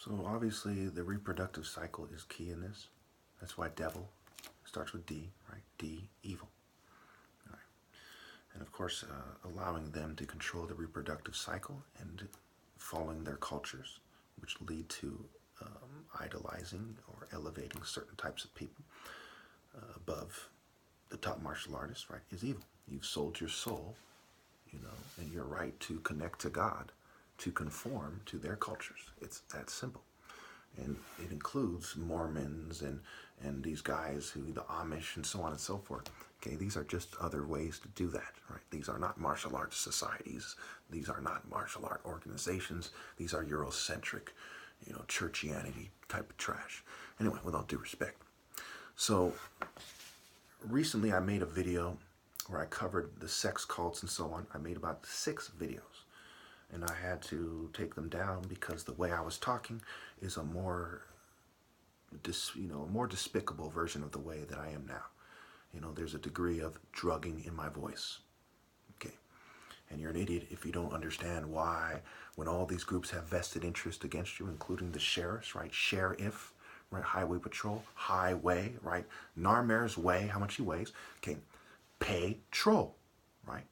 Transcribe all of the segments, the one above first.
So obviously the reproductive cycle is key in this. That's why devil starts with D, right? D, evil. All right. And of course, allowing them to control the reproductive cycle and following their cultures, which lead to idolizing or elevating certain types of people above the top martial artists, right, is evil. You've sold your soul, and your right to connect to God, to conform to their cultures. It's that simple. And it includes Mormons and these guys the Amish and so on and so forth. Okay, these are just other ways to do that, right? These are not martial arts societies. These are not martial art organizations. These are Eurocentric, churchianity type of trash. Anyway, with all due respect. So recently I made a video where I covered the sex cults and so on. I made about 6 videos. And I had to take them down because the way I was talking is a more despicable version of the way that I am now. There's a degree of drugging in my voice. Okay. And you're an idiot if you don't understand why, when all these groups have vested interest against you, including the sheriffs, right? Sheriff, right? Highway patrol, highway, right? Narmer's way, how much he weighs. Okay. Patrol, right?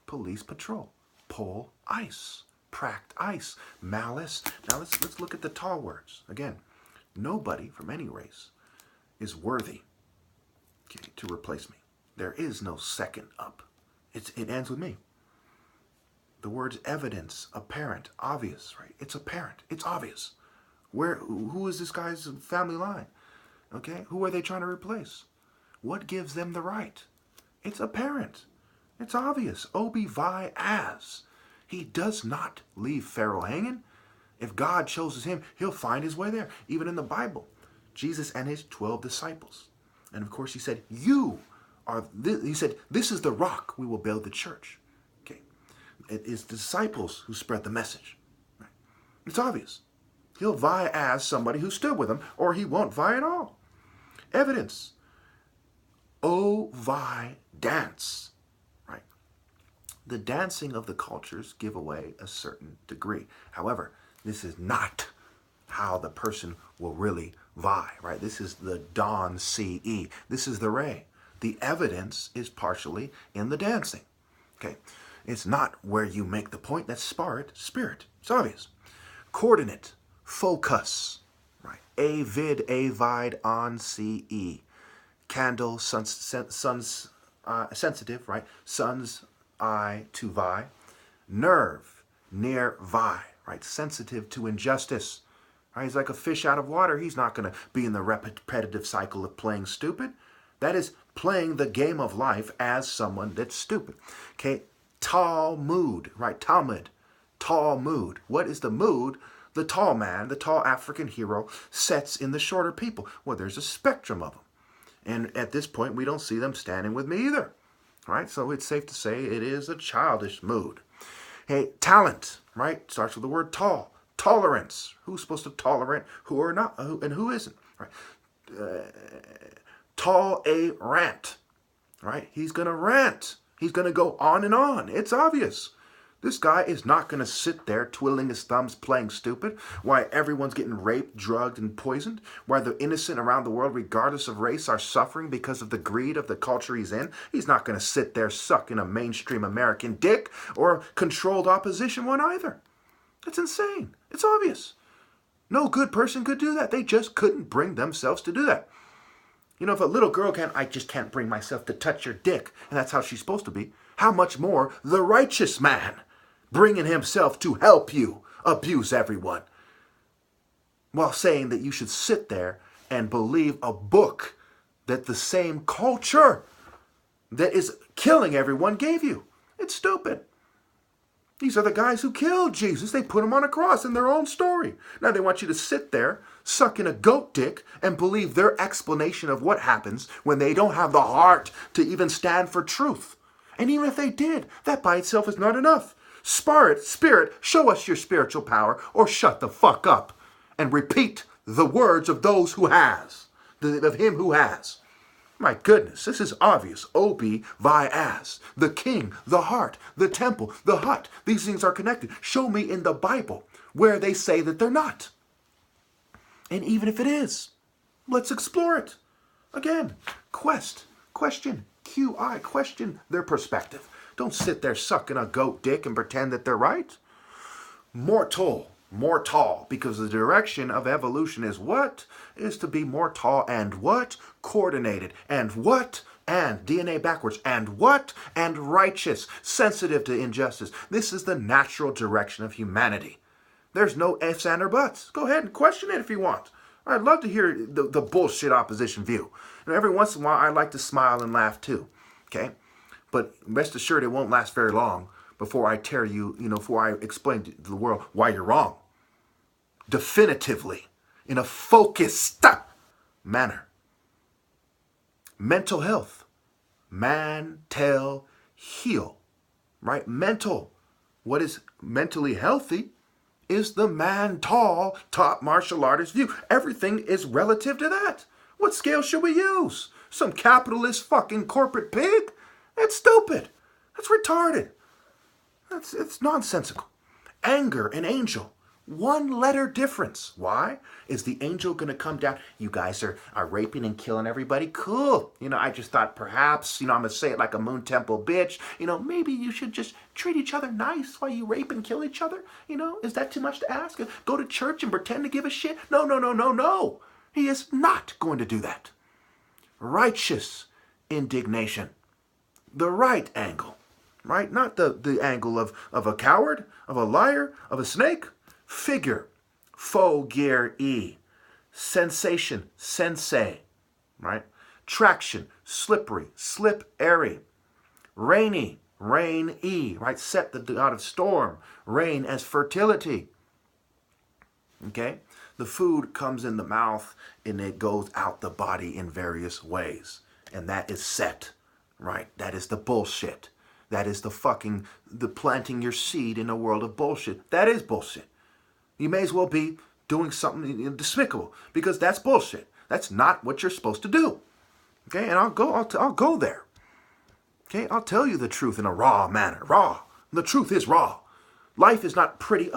Police patrol. Pull ice. Pract ice. Malice. Now let's look at the tall words. Again, nobody from any race is worthy, okay, to replace me. There is no second up. It ends with me. The words evidence, apparent, obvious, right? It's apparent. It's obvious. Who is this guy's family line? Okay? Who are they trying to replace? What gives them the right? It's apparent. It's obvious. Obi vi as. He does not leave Pharaoh hanging. If God chooses him, he'll find his way there. Even in the Bible, Jesus and his 12 disciples. And of course he said, he said, this is the rock we will build the church. Okay. It is the disciples who spread the message. Right? It's obvious. He'll vie as somebody who stood with him, or he won't vie at all. Evidence. O vi dance. Right? The dancing of the cultures give away a certain degree. However, this is not how the person will really vie, right? This is the Don CE. This is the Ray. The evidence is partially in the dancing. Okay. It's not where you make the point. That's spirit. It's obvious. Coordinate. Focus. Right. Avid, avide, on, CE. Candle, sun's sensitive, right? Sun's eye to vie. Nerve, near vie, right? Sensitive to injustice. Right? He's like a fish out of water. He's not going to be in the repetitive cycle of playing stupid. That is playing the game of life as someone that's stupid. Okay, tall mood, right? Talmud, tall mood. What is the mood the tall man, the tall African hero, sets in the shorter people? Well, there's a spectrum of them. And at this point, we don't see them standing with me either. Right? So it's safe to say it is a childish mood. Hey, talent, right? Starts with the word tall. Tolerance. Who's supposed to tolerate? Who are not? And who isn't? Right? Tall a rant. Right? He's going to rant. He's going to go on and on. It's obvious. This guy is not going to sit there twiddling his thumbs playing stupid while everyone's getting raped, drugged, and poisoned, while the innocent around the world, regardless of race, are suffering because of the greed of the culture he's in. He's not going to sit there sucking a mainstream American dick or controlled opposition one either. It's insane. It's obvious. No good person could do that. They just couldn't bring themselves to do that. If a little girl I just can't bring myself to touch your dick, and that's how she's supposed to be, how much more the righteous man, bringing himself to help you abuse everyone, while saying that you should sit there and believe a book that the same culture that is killing everyone gave you. It's stupid. These are the guys who killed Jesus. They put him on a cross in their own story. Now they want you to sit there, suck in a goat dick, and believe their explanation of what happens when they don't have the heart to even stand for truth. And even if they did, that by itself is not enough. Spirit, show us your spiritual power, or shut the fuck up and repeat the words of those who has, of him who has. My goodness, this is obvious. Obi vi as. The king, the heart, the temple, the hut. These things are connected. Show me in the Bible where they say that they're not. And even if it is, let's explore it. Again, question, QI, question their perspective. Don't sit there sucking a goat dick and pretend that they're right. morTAL, because the direction of evolution is what? Is to be morTAL and what? Coordinated. And what? And DNA backwards. And what? And righteous, sensitive to injustice. This is the natural direction of humanity. There's no ifs, and, or buts. Go ahead and question it if you want. I'd love to hear the bullshit opposition view. And every once in a while, I like to smile and laugh too. Okay? But rest assured, it won't last very long before I tell you, before I explain to the world why you're wrong. Definitively, in a focused manner. Mental health. menTAL, heal. Right? Mental. What is mentally healthy is the menTAL, top martial artist view. Everything is relative to that. What scale should we use? Some capitalist fucking corporate pig? That's stupid. That's retarded. It's nonsensical. Anger and angel. One letter difference. Why? Is the angel going to come down? You guys are raping and killing everybody? Cool. I just thought perhaps, I'm going to say it like a Moon Temple bitch. Maybe you should just treat each other nice while you rape and kill each other. Is that too much to ask? Go to church and pretend to give a shit? No, no, no, no, no. He is not going to do that. Righteous indignation. The right angle. Right? Not the angle of a coward, of a liar, of a snake. Figure, faux-gear-e. Sensation, sensei, right? Traction, slippery, slip-airy. Rainy, rain-e, right? Set, the god of storm. Rain as fertility. Okay? The food comes in the mouth and it goes out the body in various ways. And that is set, right? That is the bullshit. That is the planting your seed in a world of bullshit. That is bullshit. You may as well be doing something despicable because that's bullshit. That's not what you're supposed to do. Okay, and I'll go there. Okay, I'll tell you the truth in a raw manner. Raw. The truth is raw. Life is not pretty.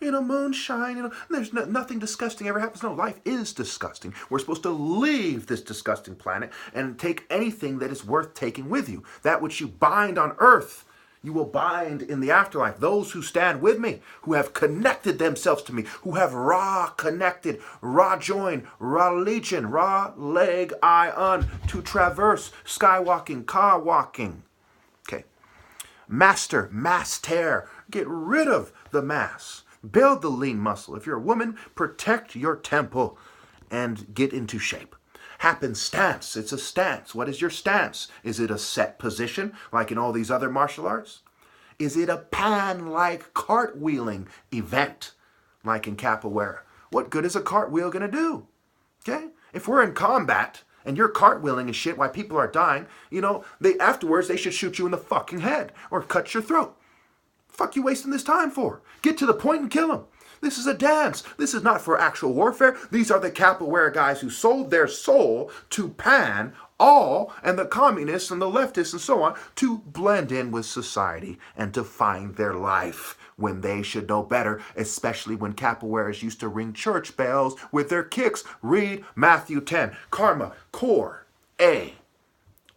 Moonshine. There's nothing disgusting ever happens. No, life is disgusting. We're supposed to leave this disgusting planet and take anything that is worth taking with you. That which you bind on earth, you will bind in the afterlife. Those who stand with me, who have connected themselves to me, who have raw connected, raw join, raw legion, raw leg, ion, to traverse, skywalking, car walking. Okay. Master, mass tear. Get rid of the mass. Build the lean muscle. If you're a woman, protect your temple and get into shape. Happenstance. It's a stance. What is your stance? Is it a set position like in all these other martial arts? Is it a pan-like cartwheeling event like in capoeira? What good is a cartwheel going to do? Okay? If we're in combat and you're cartwheeling and shit while people are dying, afterwards they should shoot you in the fucking head or cut your throat. Fuck you wasting this time for? Get to the point and kill them. This is a dance. This is not for actual warfare. These are the capoeira guys who sold their soul to Pan, all, and the communists and the leftists and so on to blend in with society and to find their life when they should know better, especially when capoeiras used to ring church bells with their kicks. Read Matthew 10. Karma, core, A.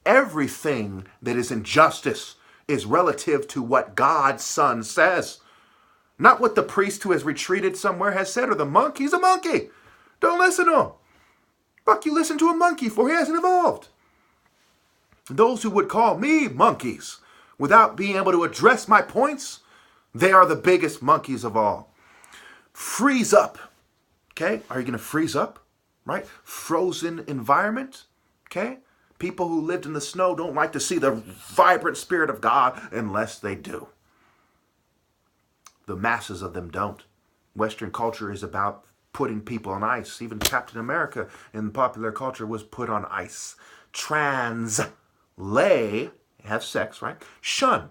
Everything that is injustice is relative to what God's Son says. Not what the priest who has retreated somewhere has said, or the monk. He's a monkey. Don't listen to him. Fuck you listen to a monkey for? He hasn't evolved. Those who would call me monkeys without being able to address my points, they are the biggest monkeys of all. Freeze up. Okay? Are you going to freeze up? Right? Frozen environment. Okay? People who lived in the snow don't like to see the vibrant spirit of God unless they do. The masses of them don't. Western culture is about putting people on ice. Even Captain America in popular culture was put on ice. Trans, lay, have sex, right? Shun.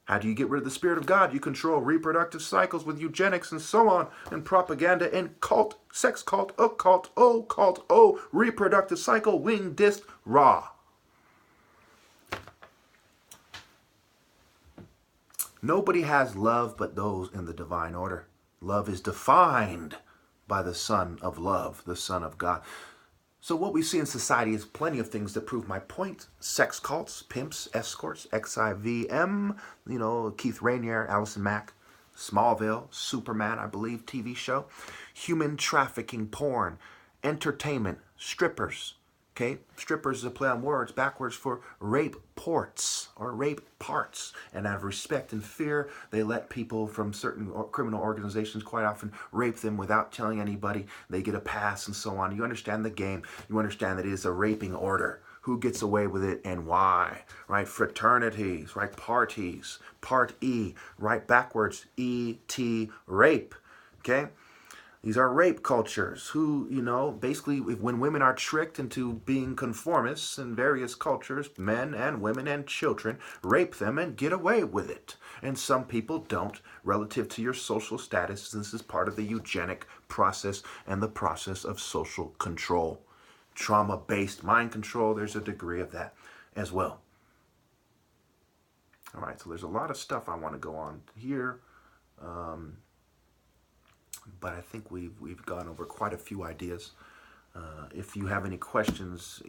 How do you get rid of the spirit of God? You control reproductive cycles with eugenics and so on, and propaganda and cult, sex cult, occult, reproductive cycle, wing, disc, raw. Nobody has love but those in the divine order. Love is defined by the Son of Love, the Son of God. So what we see in society is plenty of things that prove my point. Sex cults, pimps, escorts, XIVM, Keith Rainier, Allison Mack, Smallville, Superman, I believe, TV show, human trafficking, porn, entertainment, strippers. Okay, strippers is a play on words backwards for rape ports or rape parts. And out of respect and fear, they let people from certain criminal organizations quite often rape them without telling anybody. They get a pass and so on. You understand the game. You understand that it is a raping order. Who gets away with it and why, right? Fraternities, right? Parties, part E, right? Backwards, E-T, rape, okay? These are rape cultures who, basically when women are tricked into being conformists in various cultures, men and women and children rape them and get away with it. And some people don't relative to your social status. This is part of the eugenic process and the process of social control. Trauma-based mind control, there's a degree of that as well. All right, so there's a lot of stuff I want to go on here. But I think we've gone over quite a few ideas. If you have any questions,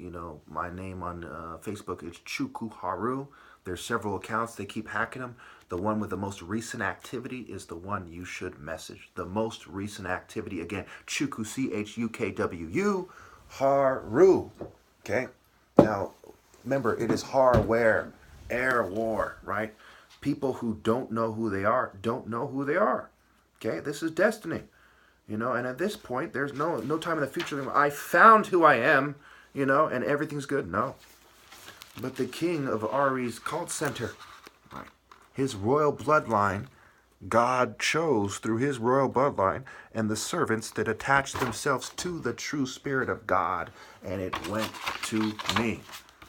my name on Facebook is Chuku Haru. There's several accounts. They keep hacking them. The one with the most recent activity is the one you should message. The most recent activity, again, Chuku, C-H-U-K-W-U, Haru. Okay? Now, remember, it is hardware, air war, right? People who don't know who they are don't know who they are. Okay, this is destiny, and at this point, there's no time in the future. I found who I am, and everything's good. No. But the king of Ari's cult center, right, his royal bloodline, God chose through his royal bloodline and the servants that attached themselves to the true spirit of God, and it went to me.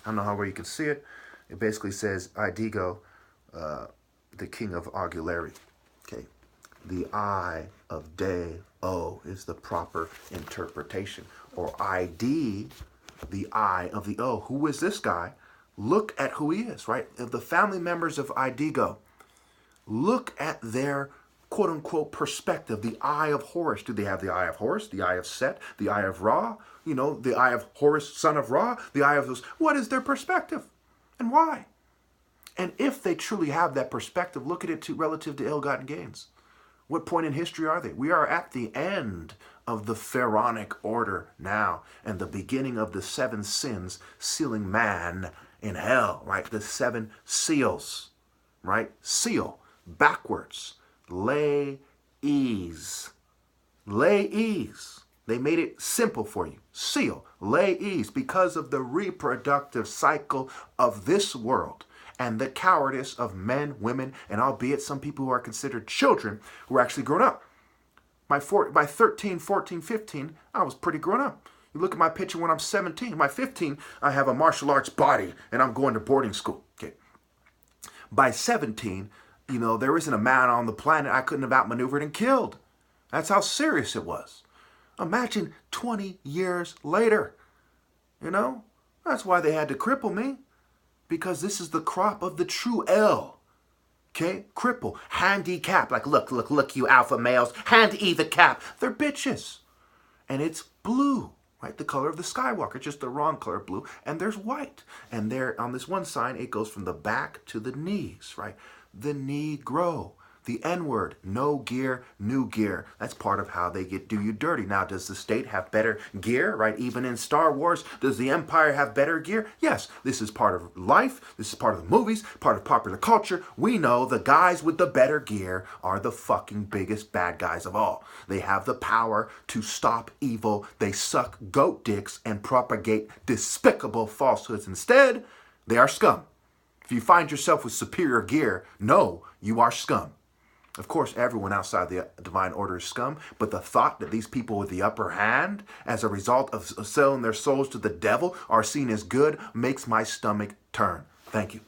I don't know how well you can see it. It basically says, Idigo, the king of Aguilera. Okay. The I of Day-O is the proper interpretation. Or ID, the I of the O. Who is this guy? Look at who he is, right? Of the family members of Idigo, look at their quote-unquote perspective, the eye of Horus. Do they have the eye of Horus, the eye of Set, the eye of Ra? The eye of Horus, son of Ra, the eye of those. What is their perspective? And why? And if they truly have that perspective, look at it relative to ill-gotten gains. What point in history are they? We are at the end of the pharaonic order now and the beginning of the 7 sins sealing man in hell, right? The 7 seals, right? Seal, backwards, lay ease. Lay ease. They made it simple for you. Seal, lay ease because of the reproductive cycle of this world. And the cowardice of men, women, and albeit some people who are considered children who are actually grown up. By 13, 14, 15, I was pretty grown up. You look at my picture when I'm 17. By 15, I have a martial arts body and I'm going to boarding school. Okay. By 17, there isn't a man on the planet I couldn't have outmaneuvered and killed. That's how serious it was. Imagine 20 years later. That's why they had to cripple me. Because this is the crop of the true L. Okay? Cripple. Handicap. Like, look, you alpha males. Hand E the cap. They're bitches. And it's blue. Right? The color of the Skywalker. Just the wrong color of blue. And there's white. And there, on this one sign, it goes from the back to the knees. Right? The Negro. The N-word, no gear, new gear. That's part of how they do you dirty. Now, does the state have better gear, right? Even in Star Wars, does the Empire have better gear? Yes, this is part of life. This is part of the movies, part of popular culture. We know the guys with the better gear are the fucking biggest bad guys of all. They have the power to stop evil. They suck goat dicks and propagate despicable falsehoods. Instead, they are scum. If you find yourself with superior gear, no, you are scum. Of course, everyone outside the divine order is scum, but the thought that these people with the upper hand, as a result of selling their souls to the devil, are seen as good makes my stomach turn. Thank you.